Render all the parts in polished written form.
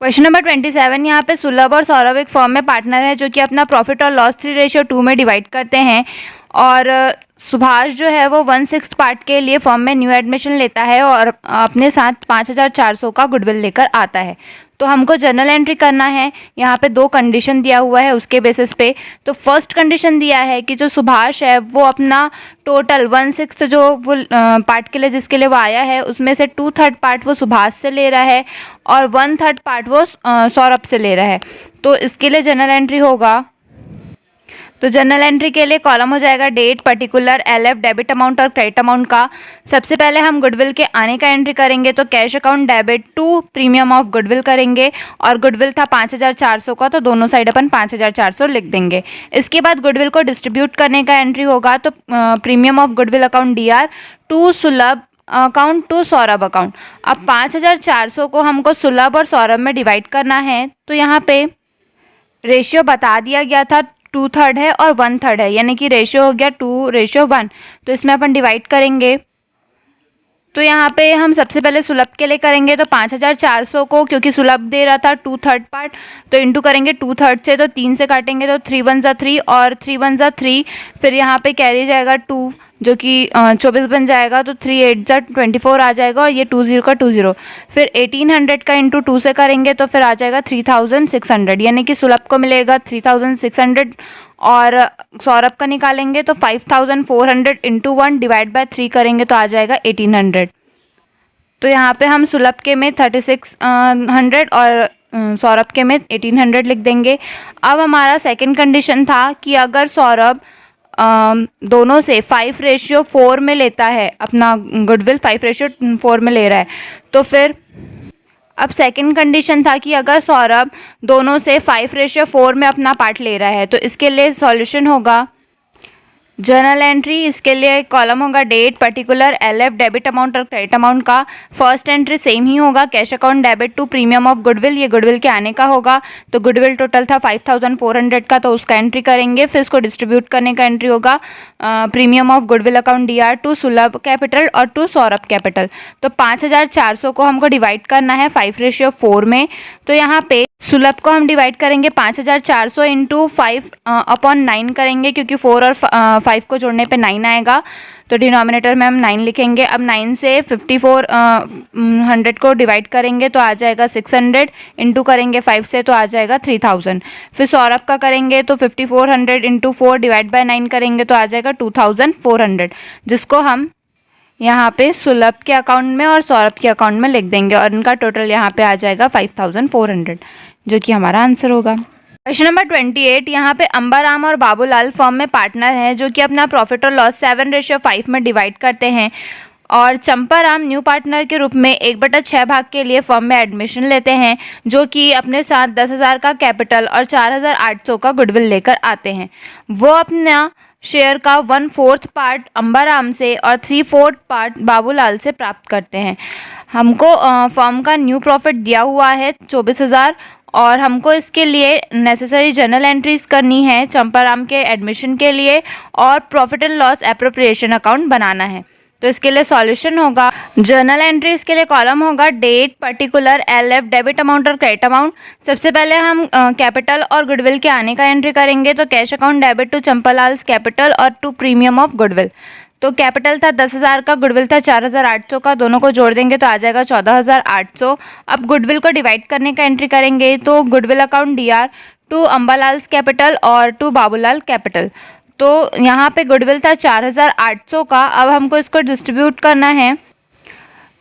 Question number 27 यहाँ पे सुलभ और सौरभ एक फर्म में पार्टनर है जो कि अपना प्रॉफिट और लॉस 3:2 में डिवाइड करते हैं। और सुभाष जो है वो 1/6 पार्ट के लिए फर्म में न्यू एडमिशन लेता है और अपने साथ 5,400 का गुडविल लेकर आता है। तो हमको जर्नल एंट्री करना है। यहाँ पे 2 कंडीशन दिया हुआ है उसके बेसिस पे। तो फर्स्ट कंडीशन दिया है कि जो सुभाष है वो अपना टोटल 1/6 जो वो पार्ट के लिए जिसके लिए वो आया है उसमें से 2/3 पार्ट वो सुभाष से ले रहा है और 1/3 पार्ट वो सौरभ से ले रहा है। तो इसके लिए जर्नल एंट्री होगा। तो जर्नल एंट्री के लिए कॉलम हो जाएगा date, particular, LF, debit amount और क्रेडिट अमाउंट का। सबसे पहले हम गुडविल के आने का एंट्री करेंगे तो cash account debit to premium of goodwill करेंगे और गुडविल था 5,400 का तो दोनों साइड अपन 5,400 लिख देंगे। इसके बाद गुडविल को डिस्ट्रीब्यूट करने का एंट्री होगा तो premium of goodwill account DR to Sulabh account to Saurabh account. अब 5,400 को हमको सुलभ और सौरभ में डिवाइड करना है। तो यहाँ पे रेशियो बता दिया गया था 2/3 है और 1/3 है, यानी कि रेशियो हो गया 2:1। तो इसमें अपन डिवाइड करेंगे। तो यहाँ पे हम सबसे पहले सुलभ के लिए करेंगे तो 5,400 को क्योंकि सुलभ दे रहा था 2/3 पार्ट तो इंटू करेंगे 2/3 से। तो 3 से काटेंगे तो 3 1 3 और 3 1 3। फिर यहाँ पे कैरी जाएगा 2 जो कि 24 बन जाएगा। तो 3 8 24 आ जाएगा और ये 20 का 20। फिर 1800 का इंटू 2 से करेंगे तो फिर आ जाएगा 3600, यानी कि सुलभ को मिलेगा 3600 और सौरभ का निकालेंगे तो 5400 इंटू 1 डिवाइड बाय 3 करेंगे तो आ जाएगा 1800। तो यहाँ पे हम सुलभ के में 3600 और सौरभ के में 1800 लिख देंगे। अब हमारा सेकंड कंडीशन था कि अगर सौरभ दोनों से 5:4 में लेता है, अपना गुडविल 5:4 में ले रहा है, तो फिर अब सेकंड कंडीशन था कि अगर सौरभ दोनों से 5:4 में अपना पार्ट ले रहा है तो इसके लिए सॉल्यूशन होगा जर्नल एंट्री। इसके लिए कॉलम होगा date, particular, LF, debit amount और क्रेडिट अमाउंट का। फर्स्ट एंट्री सेम ही होगा, cash account debit to premium of goodwill, ये गुडविल के आने का होगा। तो गुडविल टोटल था 5,400 का तो उसका एंट्री करेंगे। फिर इसको डिस्ट्रीब्यूट करने का एंट्री होगा premium of goodwill account DR to Sulabh capital और टू सौरभ कैपिटल। तो 5,400 को हमको डिवाइड करना है 5:4 में। तो यहाँ पे सुलभ को हम डिवाइड करेंगे 5,400 इंटू 5/9 करेंगे क्योंकि 4 और 5 को जोड़ने पे 9 आएगा। तो डिनोमिनेटर में हम 9 लिखेंगे। अब 9 से 5400 को डिवाइड करेंगे तो आ जाएगा 600 इंटू करेंगे 5 से तो आ जाएगा 3000। फिर सौरभ का करेंगे तो 5400 इंटू 4 डिवाइड बाय 9 करेंगे तो आ जाएगा 2400, जिसको हम यहाँ पे सुलभ के अकाउंट में और सौरभ के अकाउंट में लिख देंगे और इनका टोटल यहाँ पे आ जाएगा 5400, जो कि हमारा आंसर होगा। क्वेश्चन नंबर 28 यहाँ पे अंबाराम और बाबूलाल फर्म में पार्टनर हैं जो कि अपना प्रॉफिट और लॉस 7:5 में डिवाइड करते हैं और चंपाराम न्यू पार्टनर के रूप में 1/6 भाग के लिए फर्म में एडमिशन लेते हैं जो कि अपने साथ 10,000 का कैपिटल और 4,800 का गुडविल लेकर आते हैं। वो अपना शेयर का 1/4 पार्ट अंबाराम से और 3/4 पार्ट बाबूलाल से प्राप्त करते हैं। हमको फर्म का न्यू प्रॉफिट दिया हुआ है 24,000 और हमको इसके लिए नेसेसरी जर्नल एंट्रीज करनी है चंपाराम के एडमिशन के लिए और profit and loss appropriation account बनाना है। तो इसके लिए सॉल्यूशन होगा जर्नल एंट्रीज के लिए कॉलम होगा date, particular, LF, debit amount और क्रेडिट अमाउंट। सबसे पहले हम कैपिटल और गुडविल के आने का एंट्री करेंगे तो cash account debit to Champalal capital और टू प्रीमियम ऑफ गुडविल। तो कैपिटल था 10,000 का, गुडविल था 4,800 का, दोनों को जोड़ देंगे तो आ जाएगा 14,800। अब गुडविल को डिवाइड करने का एंट्री करेंगे तो goodwill account DR to Ambalal capital और टू बाबूलाल कैपिटल। तो यहाँ पे गुडविल था 4,800 का। अब हमको इसको डिस्ट्रीब्यूट करना है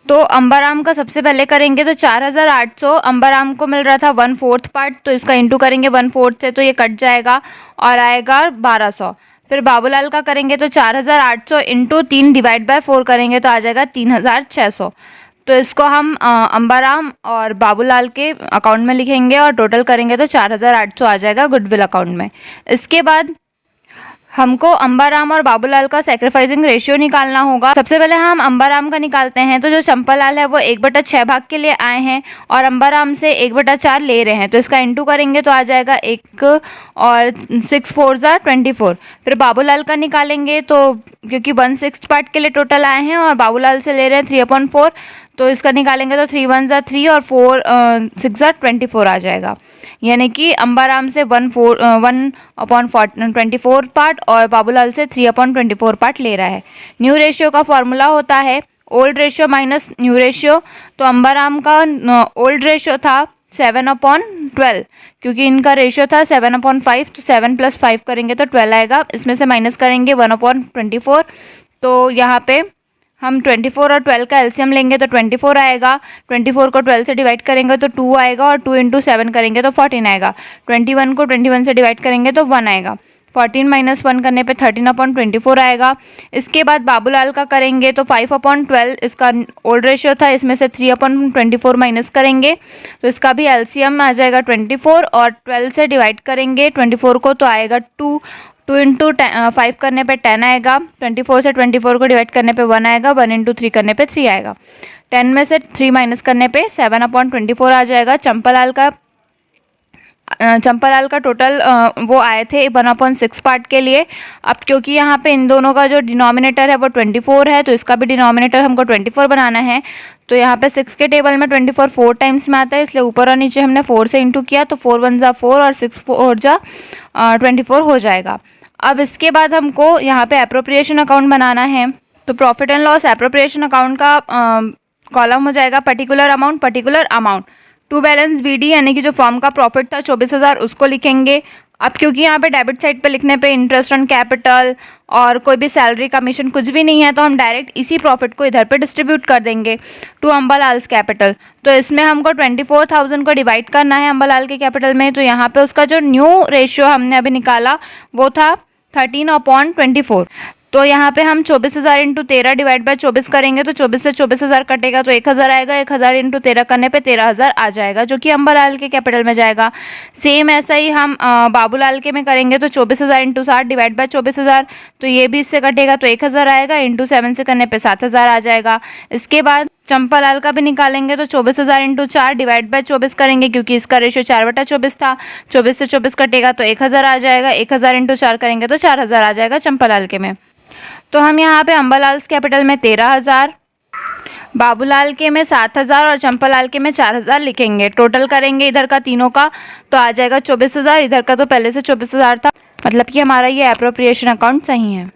तो अंबाराम का सबसे पहले करेंगे तो 4,800 अंबाराम को मिल रहा था 1/4 पार्ट तो इसका इंटू करेंगे 1/4 से तो ये कट जाएगा और आएगा 1,200। फिर बाबूलाल का करेंगे तो 4,800 इंटू 3 डिवाइड बाय 4 करेंगे तो आ जाएगा 3,600। तो इसको हम अंबाराम और बाबूलाल के अकाउंट में लिखेंगे और टोटल करेंगे तो 4,800 आ जाएगा गुडविल अकाउंट में। इसके बाद हमको अंबाराम और बाबूलाल का सैक्रिफाइसिंग रेशियो निकालना होगा। सबसे पहले हम अंबाराम का निकालते हैं तो जो चंपालाल है वो 1/6 भाग के लिए आए हैं और अंबाराम से 1/4 ले रहे हैं तो इसका इंटू करेंगे तो आ जाएगा 1 और 6 4 24। फिर बाबूलाल का निकालेंगे तो क्योंकि 1/6 पार्ट के लिए टोटल आए हैं और बाबूलाल से ले रहे हैं 3/4 तो इसका निकालेंगे तो 3 1 3 और 4 6 24 आ जाएगा। यानी कि अंबाराम से 1/24 पार्ट और बाबूलाल से 3/24 पार्ट ले रहा है। न्यू रेशियो का फॉर्मूला होता है old ratio minus new ratio. तो अंबाराम का ओल्ड रेशियो था 7/12, क्योंकि इनका रेशियो था 7/5, तो 7 + 5 करेंगे तो 12 आएगा। इसमें से माइनस करेंगे 1/24, तो यहाँ पे हम 24 और 12 का एलसीएम लेंगे तो 24 आएगा। 24 को 12 से डिवाइड करेंगे तो 2 आएगा और 2 × 7 करेंगे तो 14 आएगा। 21 को 21 से डिवाइड करेंगे तो 1 आएगा। 14 - 1 करने पे 13/24 आएगा। इसके बाद बाबूलाल का करेंगे तो 5/12 इसका ओल्ड रेशियो था, इसमें से 3/24 माइनस करेंगे तो इसका भी एलसीएम आ जाएगा 24 और 12 से डिवाइड करेंगे 24 को तो आएगा 2 × 5 करने पे 10 आएगा। 24 से 24 को डिवाइड करने पे 1 आएगा। 1 × 3 करने पे 3 आएगा। 10 में से 3 माइनस करने पे 7/24 आ जाएगा। चंपालाल का टोटल वो आए थे 1/6 पार्ट के लिए। अब क्योंकि यहाँ पे इन दोनों का जो डिनोमिनेटर है वो 24 है, तो इसका भी डिनोमिनेटर हमको 24 बनाना है। तो यहाँ पे 6 के टेबल में 24 4 टाइम्स में आता है, इसलिए ऊपर और नीचे हमने 4 से इंटू किया तो 4 1 4 और 6 4 24 हो जाएगा। अब इसके बाद हमको यहाँ पे एप्रोप्रिएशन अकाउंट बनाना है। तो profit and loss appropriation account का कॉलम हो जाएगा particular amount to balance BD, यानी कि जो फर्म का प्रॉफिट था 24,000 उसको लिखेंगे। अब क्योंकि यहाँ पे डेबिट साइड पे लिखने पे इंटरेस्ट ऑन कैपिटल और कोई भी सैलरी कमीशन कुछ भी नहीं है, तो हम डायरेक्ट इसी प्रॉफिट को इधर पे डिस्ट्रीब्यूट कर देंगे टू अंबालाल्स कैपिटल। तो इसमें हमको 24,000 को डिवाइड करना है अंबालाल के कैपिटल में। तो यहाँ पे उसका जो न्यू रेशियो हमने अभी निकाला वो था 13/24। तो यहाँ पे हम 24,000 × 13 डिवाइड बाय 24 करेंगे तो 24 से 24,000 कटेगा तो 1,000 आएगा। 1,000 × 13 करने पे 13,000 आ जाएगा, जो कि अंबालाल के कैपिटल में जाएगा। सेम ऐसा ही हम बाबूलाल के में करेंगे तो 24,000 × 60 डिवाइड बाय 24,000, तो ये भी इससे कटेगा तो 1,000 आएगा। × 7 से करने पे 7,000 आ जाएगा। इसके बाद चंपालाल का भी निकालेंगे तो 24,000 × 4 डिवाइड बाय 24 करेंगे, क्योंकि इसका रेशियो 4/24 था। 24 से 24 कटेगा तो 1,000 आ जाएगा। 1,000 × 4 करेंगे तो 4,000 आ जाएगा चंपालाल के में। तो हम यहाँ पे अंबालाल्स कैपिटल में 13,000, बाबूलाल के में 7,000 और चंपालाल के में 4,000 लिखेंगे। टोटल करेंगे इधर का तीनों का तो आ जाएगा 24,000। इधर का तो पहले से 24,000 था, मतलब कि हमारा ये एप्रोप्रिएशन अकाउंट सही है।